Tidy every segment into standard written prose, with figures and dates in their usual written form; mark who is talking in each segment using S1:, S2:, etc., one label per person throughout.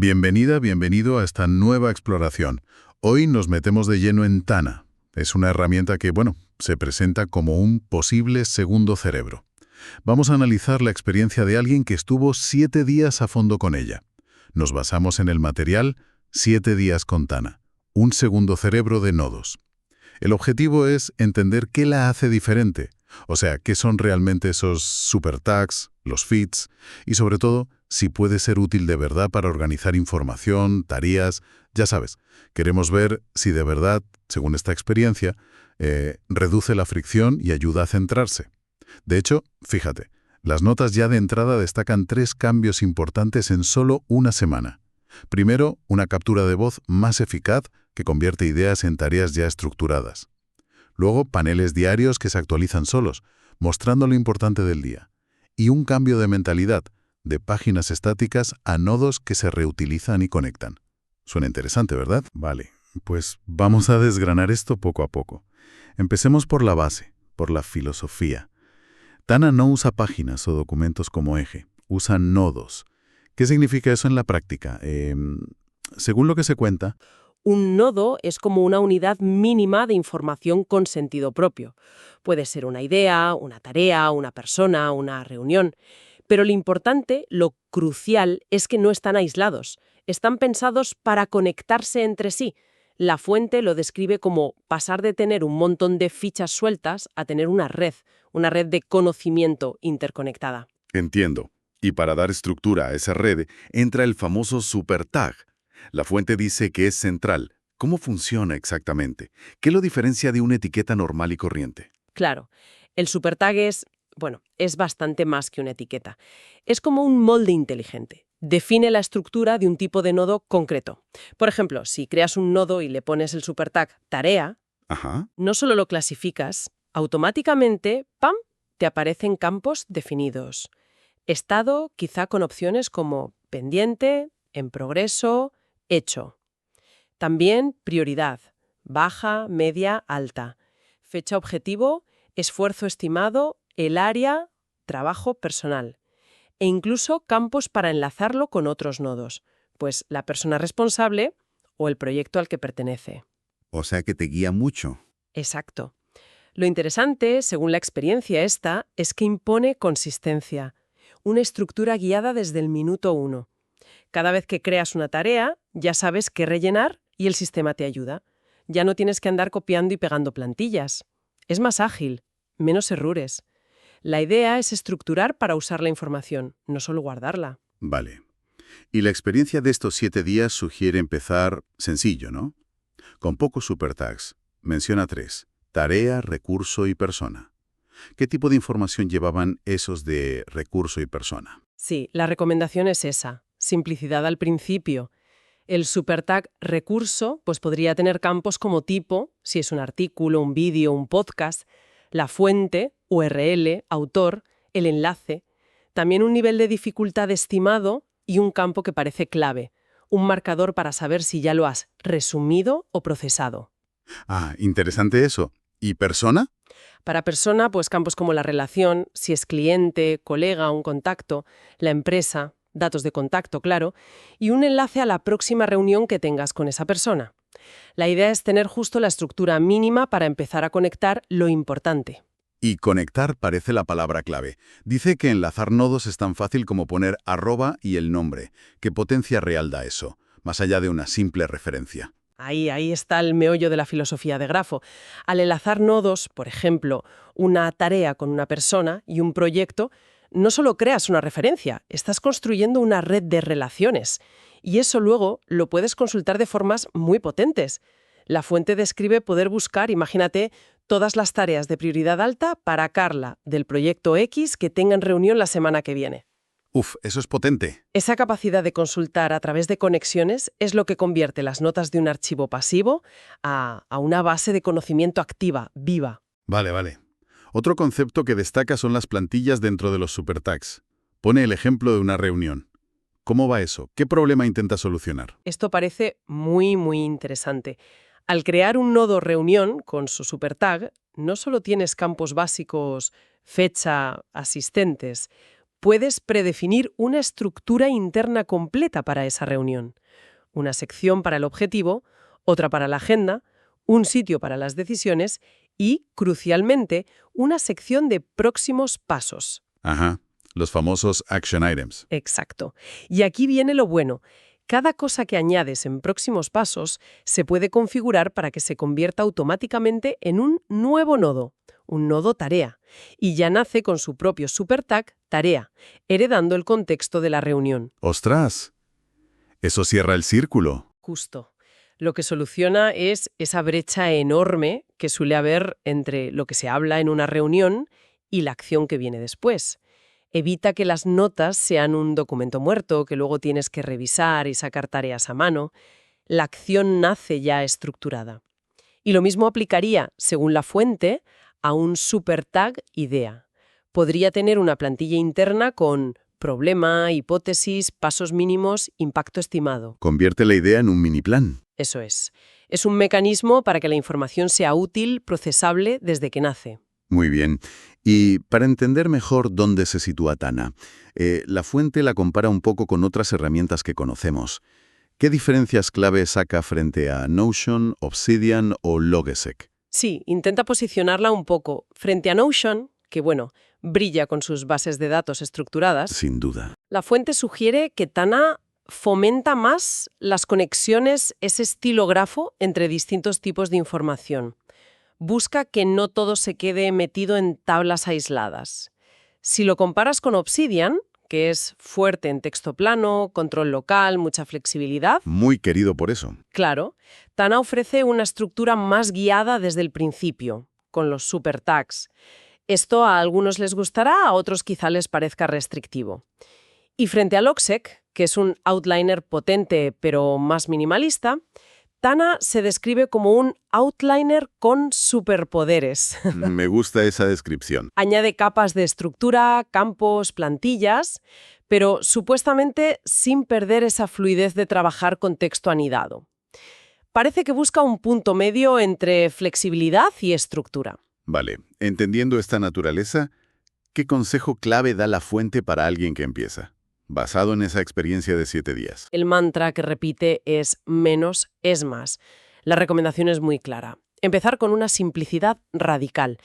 S1: Bienvenida, bienvenido a esta nueva exploración. Hoy nos metemos de lleno en Tana. Es una herramienta que, se presenta como un posible segundo cerebro. Vamos a analizar la experiencia de alguien que estuvo 7 días a fondo con ella. Nos basamos en el material 7 días con Tana, un segundo cerebro de nodos. El objetivo es entender qué la hace diferente, o sea, qué son realmente esos super tags, los feeds, y sobre todo, si puede ser útil de verdad para organizar información, tareas, ya sabes. Queremos ver si de verdad, según esta experiencia, reduce la fricción y ayuda a centrarse. De hecho, fíjate, las notas ya de entrada destacan 3 cambios importantes en solo una semana. Primero, una captura de voz más eficaz que convierte ideas en tareas ya estructuradas. Luego, paneles diarios que se actualizan solos, mostrando lo importante del día. Y un cambio de mentalidad, de páginas estáticas a nodos que se reutilizan y conectan. Suena interesante, ¿verdad? Vale, pues vamos a desgranar esto poco a poco. Empecemos por la base, por la filosofía. Tana no usa páginas o documentos como eje, usa nodos. ¿Qué significa eso en la práctica? Según lo que se cuenta,
S2: Un nodo es como una unidad mínima de información con sentido propio. Puede ser una idea, una tarea, una persona, una reunión. Pero lo importante, lo crucial, es que no están aislados. Están pensados para conectarse entre sí. La fuente lo describe como pasar de tener un montón de fichas sueltas a tener una red de conocimiento interconectada.
S3: Entiendo. Y para dar estructura a esa red, entra el famoso supertag. La fuente dice que es central. ¿Cómo funciona exactamente? ¿Qué lo diferencia de una etiqueta normal y corriente?
S2: Claro, el supertag es bastante más que una etiqueta. Es como un molde inteligente. Define la estructura de un tipo de nodo concreto. Por ejemplo, si creas un nodo y le pones el supertag tarea,
S3: Ajá.
S2: no solo lo clasificas, automáticamente, ¡pam!, te aparecen campos definidos. Estado, quizá con opciones como pendiente, en progreso, hecho. También prioridad, baja, media, alta. Fecha objetivo, esfuerzo estimado, el área, trabajo personal. E incluso campos para enlazarlo con otros nodos, pues la persona responsable o el proyecto al que pertenece.
S3: O sea que te guía mucho.
S2: Exacto. Lo interesante, según la experiencia esta, es que impone consistencia, una estructura guiada desde el minuto 1. Cada vez que creas una tarea, ya sabes qué rellenar y el sistema te ayuda. Ya no tienes que andar copiando y pegando plantillas. Es más ágil, menos errores. La idea es estructurar para usar la información, no solo guardarla.
S3: Vale. Y la experiencia de estos 7 días sugiere empezar sencillo, ¿no? Con pocos supertags. Menciona 3. Tarea, recurso y persona. ¿Qué tipo de información llevaban esos de recurso y persona?
S2: Sí, la recomendación es esa, simplicidad al principio. El supertag recurso podría tener campos como tipo, si es un artículo, un vídeo, un podcast, la fuente, URL, autor, el enlace, también un nivel de dificultad estimado y un campo que parece clave, un marcador para saber si ya lo has resumido o procesado.
S3: Ah, interesante eso. ¿Y persona?
S2: Para persona, campos como la relación, si es cliente, colega, un contacto, la empresa, datos de contacto, claro, y un enlace a la próxima reunión que tengas con esa persona. La idea es tener justo la estructura mínima para empezar a conectar lo importante.
S3: Y conectar parece la palabra clave. Dice que enlazar nodos es tan fácil como poner arroba y el nombre. ¿Qué potencia real da eso? Más allá de una simple referencia.
S2: Ahí está el meollo de la filosofía de Grafo. Al enlazar nodos, por ejemplo, una tarea con una persona y un proyecto, no solo creas una referencia, estás construyendo una red de relaciones. Y eso luego lo puedes consultar de formas muy potentes. La fuente describe poder buscar, imagínate, todas las tareas de prioridad alta para Carla, del proyecto X, que tengan reunión la semana que viene.
S3: Uf, eso es potente.
S2: Esa capacidad de consultar a través de conexiones es lo que convierte las notas de un archivo pasivo a una base de conocimiento activa, viva.
S3: Vale. Otro concepto que destaca son las plantillas dentro de los supertags. Pone el ejemplo de una reunión. ¿Cómo va eso? ¿Qué problema intenta solucionar?
S2: Esto parece muy, muy interesante. Al crear un nodo reunión con su supertag, no solo tienes campos básicos, fecha, asistentes. puedes predefinir una estructura interna completa para esa reunión. Una sección para el objetivo, otra para la agenda, un sitio para las decisiones y, crucialmente, una sección de próximos pasos.
S3: Ajá, los famosos action items.
S2: Exacto. Y aquí viene lo bueno. Cada cosa que añades en próximos pasos se puede configurar para que se convierta automáticamente en un nuevo nodo, un nodo tarea, y ya nace con su propio supertag tarea, heredando el contexto de la reunión.
S3: ¡Ostras! Eso cierra el círculo.
S2: Justo. Lo que soluciona es esa brecha enorme que suele haber entre lo que se habla en una reunión y la acción que viene después. Evita que las notas sean un documento muerto que luego tienes que revisar y sacar tareas a mano. La acción nace ya estructurada. Y lo mismo aplicaría, según la fuente, a un supertag idea. Podría tener una plantilla interna con problema, hipótesis, pasos mínimos, impacto estimado.
S3: Convierte la idea en un mini plan.
S2: Eso es. Es un mecanismo para que la información sea útil, procesable desde que nace.
S3: Muy bien. Y para entender mejor dónde se sitúa Tana, la fuente la compara un poco con otras herramientas que conocemos. ¿Qué diferencias clave saca frente a Notion, Obsidian o Logesec?
S2: Sí, intenta posicionarla un poco frente a Notion, que bueno, brilla con sus bases de datos estructuradas.
S3: Sin duda.
S2: La fuente sugiere que Tana fomenta más las conexiones, ese estilo grafo entre distintos tipos de información. Busca que no todo se quede metido en tablas aisladas. Si lo comparas con Obsidian, que es fuerte en texto plano, control local, mucha flexibilidad,
S3: Muy querido por eso.
S2: claro, Tana ofrece una estructura más guiada desde el principio, con los supertags. Esto a algunos les gustará, a otros quizá les parezca restrictivo. Y frente a Logsec, que es un outliner potente pero más minimalista, Tana se describe como un outliner con superpoderes.
S3: Me gusta esa descripción.
S2: Añade capas de estructura, campos, plantillas, pero supuestamente sin perder esa fluidez de trabajar con texto anidado. Parece que busca un punto medio entre flexibilidad y estructura.
S3: Vale, entendiendo esta naturaleza, ¿qué consejo clave da la fuente para alguien que empieza? Basado en esa experiencia de 7 días.
S2: El mantra que repite es menos es más. La recomendación es muy clara. Empezar con una simplicidad radical.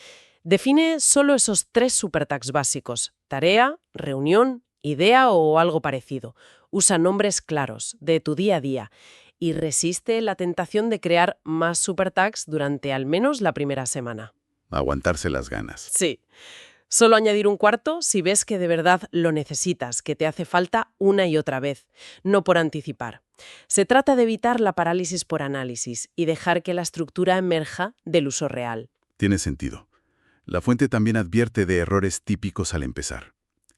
S2: Define solo esos 3 supertags básicos: tarea, reunión, idea o algo parecido. Usa nombres claros de tu día a día y resiste la tentación de crear más supertags durante al menos la primera semana.
S3: Aguantarse las ganas.
S2: Sí. Solo añadir un cuarto si ves que de verdad lo necesitas, que te hace falta una y otra vez, no por anticipar. Se trata de evitar la parálisis por análisis y dejar que la estructura emerja del uso real.
S3: Tiene sentido. La fuente también advierte de errores típicos al empezar.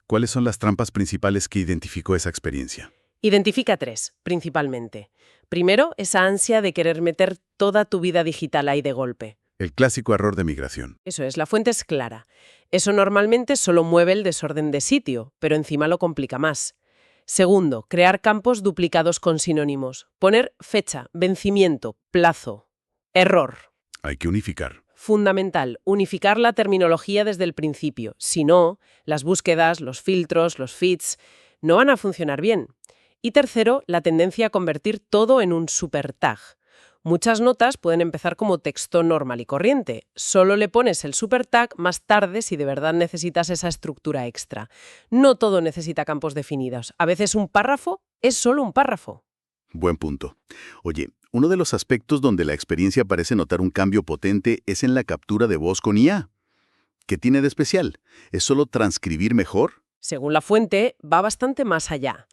S3: ¿Cuáles son las trampas principales que identificó esa experiencia?
S2: Identifica 3, principalmente. Primero, esa ansia de querer meter toda tu vida digital ahí de golpe.
S3: El clásico error de migración.
S2: Eso es, la fuente es clara. Eso normalmente solo mueve el desorden de sitio, pero encima lo complica más. Segundo, crear campos duplicados con sinónimos. Poner fecha, vencimiento, plazo. Error.
S3: Hay que unificar.
S2: Fundamental, unificar la terminología desde el principio. Si no, las búsquedas, los filtros, los feeds no van a funcionar bien. Y tercero, la tendencia a convertir todo en un supertag. Muchas notas pueden empezar como texto normal y corriente. Solo le pones el supertag más tarde si de verdad necesitas esa estructura extra. No todo necesita campos definidos. A veces un párrafo es solo un párrafo.
S3: Buen punto. Oye, uno de los aspectos donde la experiencia parece notar un cambio potente es en la captura de voz con IA. ¿Qué tiene de especial? ¿Es solo transcribir mejor?
S2: Según la fuente, va bastante más allá.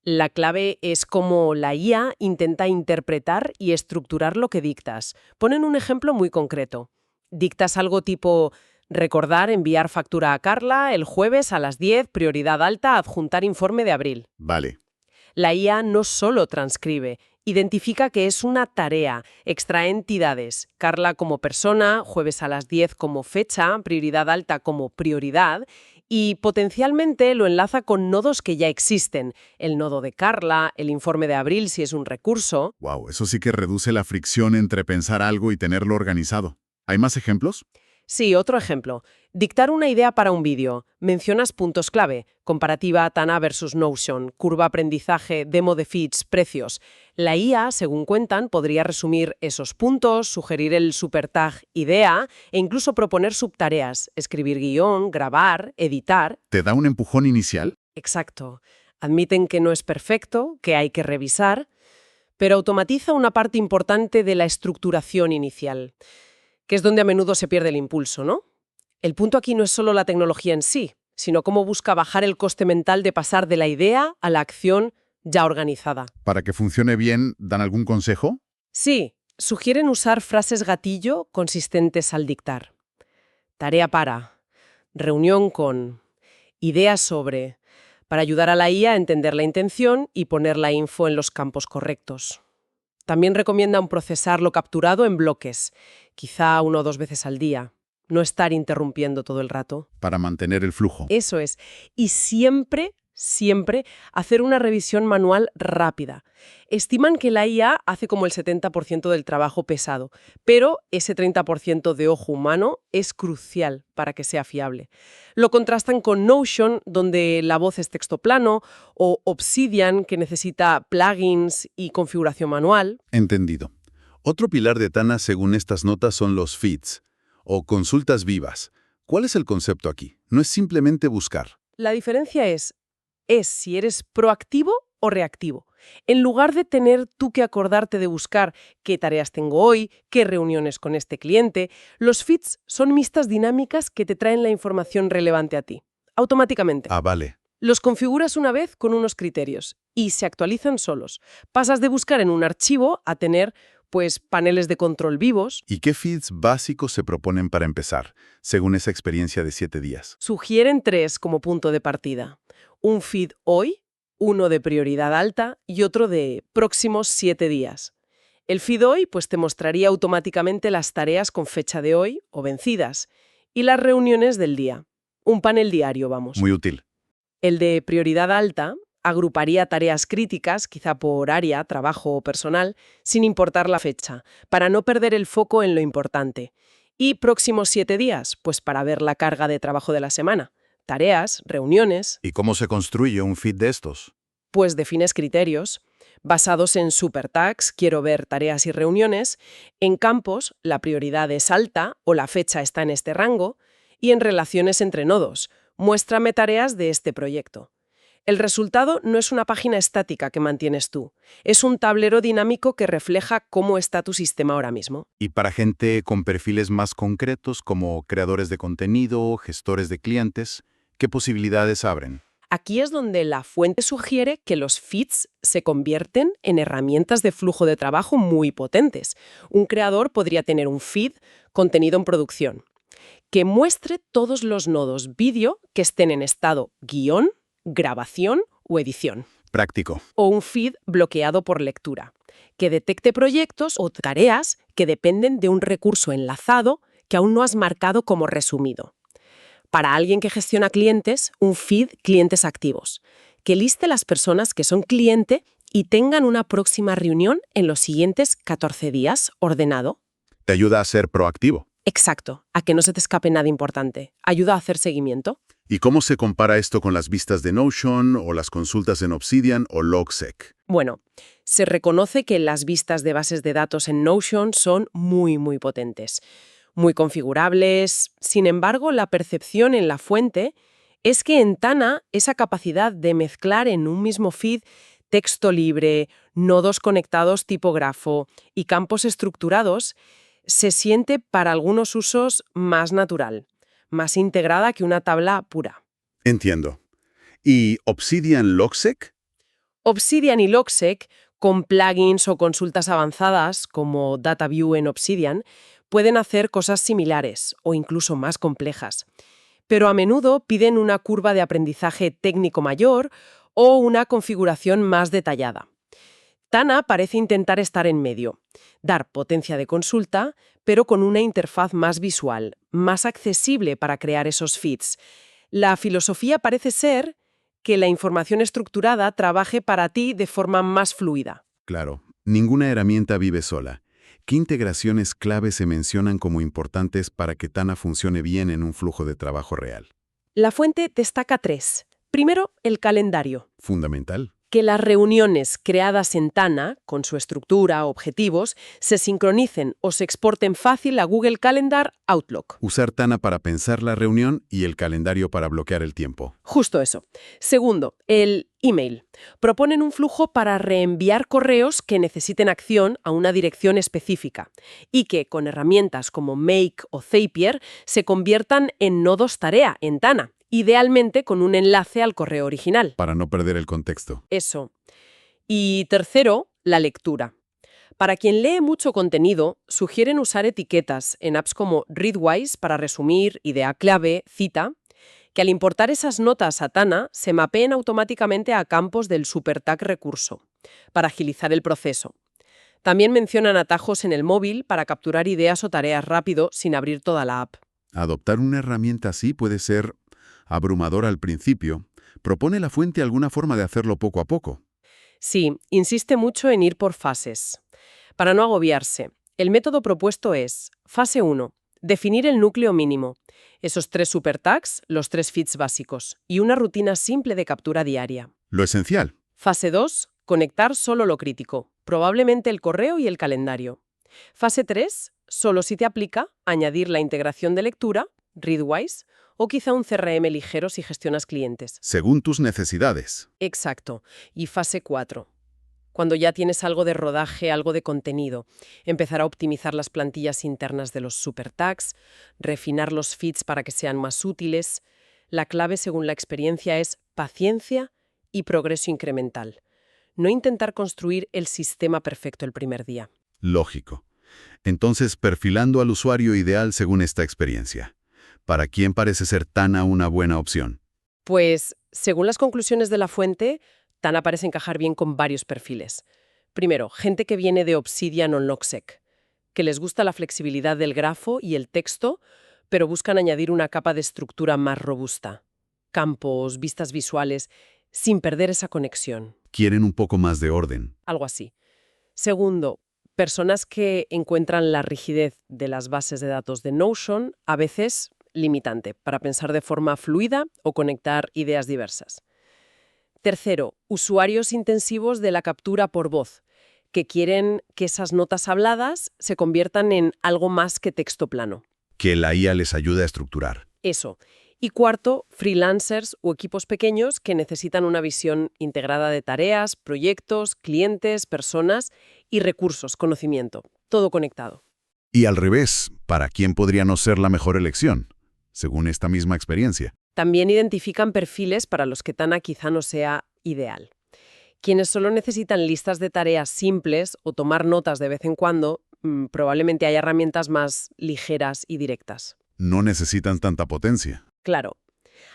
S2: La clave es cómo la IA intenta interpretar y estructurar lo que dictas. Ponen un ejemplo muy concreto. Dictas algo tipo: recordar enviar factura a Carla el jueves a las 10, prioridad alta, adjuntar informe de abril.
S3: Vale.
S2: La IA no solo transcribe, identifica que es una tarea, extrae entidades, Carla como persona, jueves a las 10 como fecha, prioridad alta como prioridad, y potencialmente lo enlaza con nodos que ya existen, el nodo de Carla, el informe de abril si es un recurso.
S1: Wow, eso sí que reduce la fricción entre pensar algo y tenerlo organizado. ¿Hay más ejemplos?
S2: Sí, otro ejemplo. Dictar una idea para un vídeo. Mencionas puntos clave. Comparativa Tana versus Notion, curva aprendizaje, demo de feeds, precios. La IA, según cuentan, podría resumir esos puntos, sugerir el supertag idea e incluso proponer subtareas, escribir guión, grabar, editar.
S1: ¿Te da un empujón inicial?
S2: Exacto. Admiten que no es perfecto, que hay que revisar, pero automatiza una parte importante de la estructuración inicial, que es donde a menudo se pierde el impulso, ¿no? El punto aquí no es solo la tecnología en sí, sino cómo busca bajar el coste mental de pasar de la idea a la acción ya organizada.
S1: Para que funcione bien, ¿dan algún consejo?
S2: Sí, sugieren usar frases gatillo consistentes al dictar. Tarea para, reunión con, ideas sobre, para ayudar a la IA a entender la intención y poner la info en los campos correctos. También recomiendan procesar lo capturado en bloques, quizá 1 o 2 veces al día. No estar interrumpiendo todo el rato.
S1: Para mantener el flujo.
S2: Eso es. Y siempre hacer una revisión manual rápida. Estiman que la IA hace como el 70% del trabajo pesado, pero ese 30% de ojo humano es crucial para que sea fiable. Lo contrastan con Notion, donde la voz es texto plano, o Obsidian, que necesita plugins y configuración manual.
S3: Entendido. Otro pilar de Tana, según estas notas, son los feeds, o consultas vivas. ¿Cuál es el concepto aquí? No es simplemente buscar.
S2: La diferencia es si eres proactivo o reactivo. En lugar de tener tú que acordarte de buscar qué tareas tengo hoy, qué reuniones con este cliente, los feeds son vistas dinámicas que te traen la información relevante a ti, automáticamente.
S3: Ah, vale.
S2: Los configuras una vez con unos criterios y se actualizan solos. Pasas de buscar en un archivo a tener, paneles de control vivos.
S3: ¿Y qué feeds básicos se proponen para empezar, según esa experiencia de 7 días?
S2: Sugieren 3 como punto de partida. Un feed hoy, uno de prioridad alta y otro de próximos 7 días. El feed hoy te mostraría automáticamente las tareas con fecha de hoy o vencidas y las reuniones del día. Un panel diario, vamos.
S3: Muy útil.
S2: El de prioridad alta agruparía tareas críticas, quizá por área, trabajo o personal, sin importar la fecha, para no perder el foco en lo importante. Y próximos 7 días, para ver la carga de trabajo de la semana. Tareas, reuniones.
S3: ¿Y cómo se construye un feed de estos?
S2: Defines criterios basados en supertags, quiero ver tareas y reuniones, en campos, la prioridad es alta o la fecha está en este rango, y en relaciones entre nodos, muéstrame tareas de este proyecto. El resultado no es una página estática que mantienes tú, es un tablero dinámico que refleja cómo está tu sistema ahora mismo.
S3: Y para gente con perfiles más concretos como creadores de contenido, gestores de clientes, ¿qué posibilidades abren?
S2: Aquí es donde la fuente sugiere que los feeds se convierten en herramientas de flujo de trabajo muy potentes. Un creador podría tener un feed, contenido en producción, que muestre todos los nodos vídeo que estén en estado guión, grabación o edición.
S3: Práctico.
S2: O un feed bloqueado por lectura, que detecte proyectos o tareas que dependen de un recurso enlazado que aún no has marcado como resumido. Para alguien que gestiona clientes, un feed clientes activos, que liste las personas que son cliente y tengan una próxima reunión en los siguientes 14 días ordenado.
S3: Te ayuda a ser proactivo.
S2: Exacto, a que no se te escape nada importante. Ayuda a hacer seguimiento.
S3: ¿Y cómo se compara esto con las vistas de Notion o las consultas en Obsidian o Logseq?
S2: Bueno, se reconoce que las vistas de bases de datos en Notion son muy potentes, muy configurables. Sin embargo, la percepción en la fuente es que en Tana esa capacidad de mezclar en un mismo feed texto libre, nodos conectados tipo grafo y campos estructurados se siente para algunos usos más natural, más integrada que una tabla pura.
S3: Entiendo. ¿Y Obsidian Logseq?
S2: Obsidian y Logseq, con plugins o consultas avanzadas como DataView en Obsidian, pueden hacer cosas similares o incluso más complejas, pero a menudo piden una curva de aprendizaje técnico mayor o una configuración más detallada. Tana parece intentar estar en medio, dar potencia de consulta, pero con una interfaz más visual, más accesible para crear esos feeds. La filosofía parece ser que la información estructurada trabaje para ti de forma más fluida.
S3: Claro, ninguna herramienta vive sola. ¿Qué integraciones clave se mencionan como importantes para que Tana funcione bien en un flujo de trabajo real?
S2: La fuente destaca 3. Primero, el calendario.
S3: Fundamental.
S2: Que las reuniones creadas en Tana, con su estructura, objetivos, se sincronicen o se exporten fácil a Google Calendar Outlook.
S3: Usar Tana para pensar la reunión y el calendario para bloquear el tiempo.
S2: Justo eso. Segundo, el email. Proponen un flujo para reenviar correos que necesiten acción a una dirección específica y que, con herramientas como Make o Zapier, se conviertan en nodos tarea en Tana, idealmente con un enlace al correo original.
S3: Para no perder el contexto.
S2: Eso. Y tercero, la lectura. Para quien lee mucho contenido, sugieren usar etiquetas en apps como Readwise para resumir, idea clave, cita, que al importar esas notas a Tana se mapeen automáticamente a campos del SuperTag recurso, para agilizar el proceso. También mencionan atajos en el móvil para capturar ideas o tareas rápido sin abrir toda la app.
S3: Adoptar una herramienta así puede ser abrumador al principio. ¿Propone la fuente alguna forma de hacerlo poco a poco?
S2: Sí, insiste mucho en ir por fases. Para no agobiarse, el método propuesto es: fase 1, definir el núcleo mínimo, esos 3 supertags, los 3 feeds básicos, y una rutina simple de captura diaria.
S3: Lo esencial.
S2: Fase 2, conectar solo lo crítico, probablemente el correo y el calendario. Fase 3, solo si te aplica, añadir la integración de lectura, Readwise, o quizá un CRM ligero si gestionas clientes.
S3: Según tus necesidades.
S2: Exacto. Y fase 4. Cuando ya tienes algo de rodaje, algo de contenido, empezar a optimizar las plantillas internas de los supertags, refinar los feeds para que sean más útiles. La clave, según la experiencia, es paciencia y progreso incremental. No intentar construir el sistema perfecto el primer día.
S3: Lógico. Entonces, perfilando al usuario ideal según esta experiencia. ¿Para quién parece ser Tana una buena opción?
S2: Pues, según las conclusiones de la fuente, Tana parece encajar bien con varios perfiles. Primero, gente que viene de Obsidian o Logseq, que les gusta la flexibilidad del grafo y el texto, pero buscan añadir una capa de estructura más robusta. Campos, vistas visuales, sin perder esa conexión.
S3: Quieren un poco más de orden.
S2: Algo así. Segundo, personas que encuentran la rigidez de las bases de datos de Notion a veces limitante para pensar de forma fluida o conectar ideas diversas. Tercero, usuarios intensivos de la captura por voz, que quieren que esas notas habladas se conviertan en algo más que texto plano.
S3: Que la IA les ayude a estructurar.
S2: Eso. Y cuarto, freelancers o equipos pequeños que necesitan una visión integrada de tareas, proyectos, clientes, personas y recursos, conocimiento. Todo conectado.
S3: Y al revés, ¿para quién podría no ser la mejor elección? Según esta misma experiencia.
S2: También identifican perfiles para los que Tana quizá no sea ideal. Quienes solo necesitan listas de tareas simples o tomar notas de vez en cuando, probablemente hay herramientas más ligeras y directas.
S3: No necesitan tanta potencia.
S2: Claro.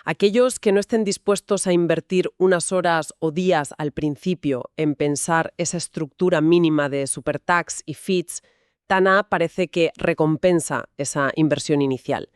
S2: Aquellos que no estén dispuestos a invertir unas horas o días al principio en pensar esa estructura mínima de supertags y feeds, Tana parece que recompensa esa inversión inicial.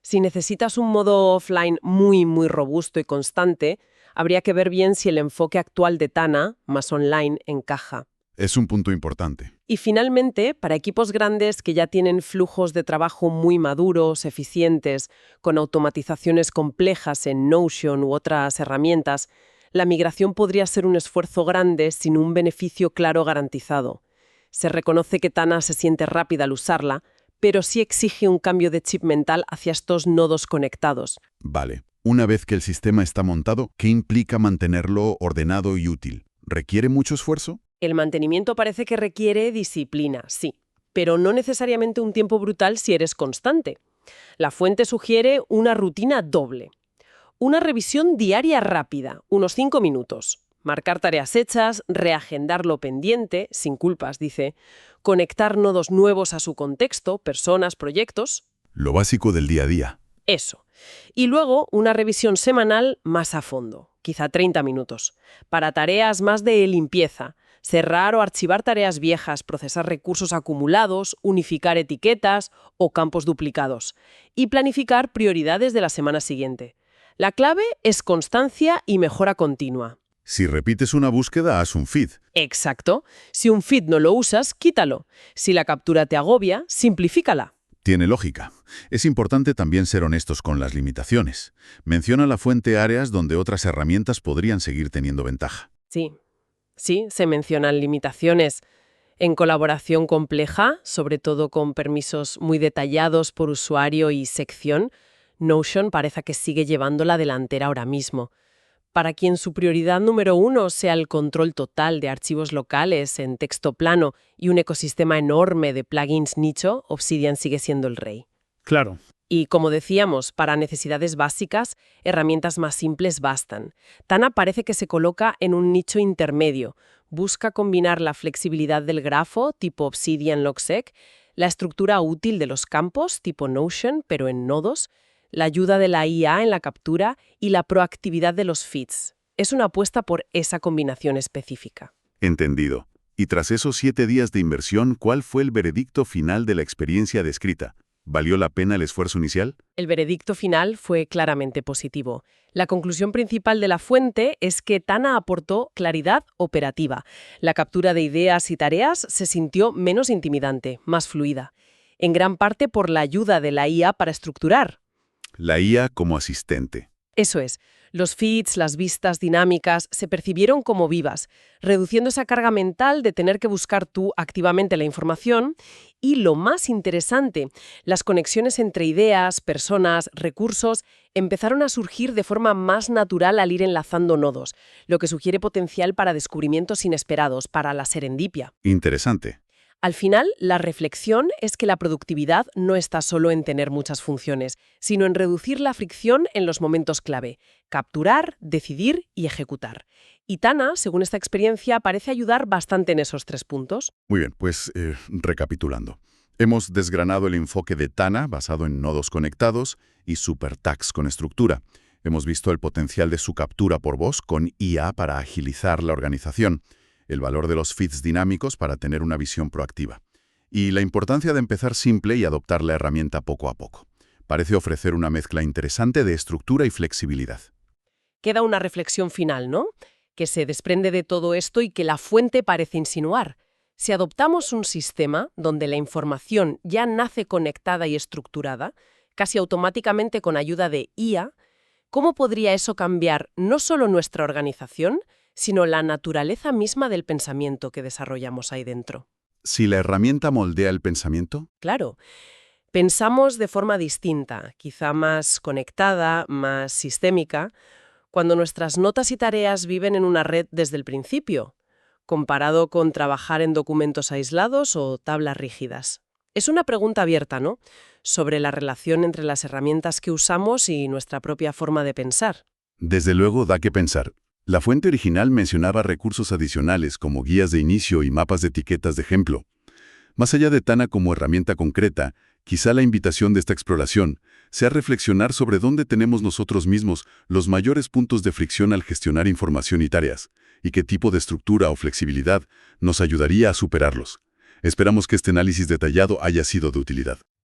S2: Si necesitas un modo offline muy robusto y constante, habría que ver bien si el enfoque actual de Tana, más online, encaja.
S3: Es un punto importante.
S2: Y finalmente, para equipos grandes que ya tienen flujos de trabajo muy maduros, eficientes, con automatizaciones complejas en Notion u otras herramientas, la migración podría ser un esfuerzo grande sin un beneficio claro garantizado. Se reconoce que Tana se siente rápida al usarla, pero sí exige un cambio de chip mental hacia estos nodos conectados.
S3: Vale. Una vez que el sistema está montado, ¿qué implica mantenerlo ordenado y útil? ¿Requiere mucho esfuerzo?
S2: El mantenimiento parece que requiere disciplina, sí, pero no necesariamente un tiempo brutal si eres constante. La fuente sugiere una rutina doble. Una revisión diaria rápida, unos 5 minutos. Marcar tareas hechas, reagendar lo pendiente, sin culpas, dice. Conectar nodos nuevos a su contexto, personas, proyectos.
S3: Lo básico del día a día.
S2: Eso. Y luego una revisión semanal más a fondo, quizá 30 minutos, para tareas más de limpieza. Cerrar o archivar tareas viejas, procesar recursos acumulados, unificar etiquetas o campos duplicados. Y planificar prioridades de la semana siguiente. La clave es constancia y mejora continua.
S3: Si repites una búsqueda, haz un feed.
S2: Exacto. Si un feed no lo usas, quítalo. Si la captura te agobia, simplifícala.
S3: Tiene lógica. Es importante también ser honestos con las limitaciones. Menciona la fuente áreas donde otras herramientas podrían seguir teniendo ventaja.
S2: Sí, se mencionan limitaciones. En colaboración compleja, sobre todo con permisos muy detallados por usuario y sección, Notion parece que sigue llevando la delantera ahora mismo. Para quien su prioridad número 1 sea el control total de archivos locales en texto plano y un ecosistema enorme de plugins nicho, Obsidian sigue siendo el rey.
S4: Claro.
S2: Y como decíamos, para necesidades básicas, herramientas más simples bastan. Tana parece que se coloca en un nicho intermedio. Busca combinar la flexibilidad del grafo, tipo Obsidian Logsec, la estructura útil de los campos, tipo Notion, pero en nodos, la ayuda de la IA en la captura y la proactividad de los feeds. Es una apuesta por esa combinación específica.
S3: Entendido. Y tras esos 7 días de inversión, ¿cuál fue el veredicto final de la experiencia descrita? ¿Valió la pena el esfuerzo inicial?
S2: El veredicto final fue claramente positivo. La conclusión principal de la fuente es que Tana aportó claridad operativa. La captura de ideas y tareas se sintió menos intimidante, más fluida. En gran parte por la ayuda de la IA para estructurar.
S3: La IA como asistente.
S2: Eso es. Los feeds, las vistas dinámicas, se percibieron como vivas, reduciendo esa carga mental de tener que buscar tú activamente la información. Y lo más interesante, las conexiones entre ideas, personas, recursos, empezaron a surgir de forma más natural al ir enlazando nodos, lo que sugiere potencial para descubrimientos inesperados, para la serendipia.
S3: Interesante.
S2: Al final, la reflexión es que la productividad no está solo en tener muchas funciones, sino en reducir la fricción en los momentos clave: capturar, decidir y ejecutar. Y Tana, según esta experiencia, parece ayudar bastante en esos 3 puntos.
S3: Muy bien, pues recapitulando. Hemos desgranado el enfoque de Tana basado en nodos conectados y supertags con estructura. Hemos visto el potencial de su captura por voz con IA para agilizar la organización, el valor de los feeds dinámicos para tener una visión proactiva, y la importancia de empezar simple y adoptar la herramienta poco a poco. Parece ofrecer una mezcla interesante de estructura y flexibilidad.
S2: Queda una reflexión final, ¿no? Que se desprende de todo esto y que la fuente parece insinuar. Si adoptamos un sistema donde la información ya nace conectada y estructurada, casi automáticamente con ayuda de IA, ¿cómo podría eso cambiar no solo nuestra organización, sino la naturaleza misma del pensamiento que desarrollamos ahí dentro?
S3: Si la herramienta moldea el pensamiento,
S2: Claro, pensamos de forma distinta, quizá más conectada, más sistémica, cuando nuestras notas y tareas viven en una red desde el principio, comparado con trabajar en documentos aislados o tablas rígidas. Es una pregunta abierta, ¿no?, sobre la relación entre las herramientas que usamos y nuestra propia forma de pensar.
S3: desde luego da que pensar. La fuente original mencionaba recursos adicionales como guías de inicio y mapas de etiquetas de ejemplo. Más allá de Tana como herramienta concreta, quizá la invitación de esta exploración sea reflexionar sobre dónde tenemos nosotros mismos los mayores puntos de fricción al gestionar información y tareas, y qué tipo de estructura o flexibilidad nos ayudaría a superarlos. Esperamos que este análisis detallado haya sido de utilidad.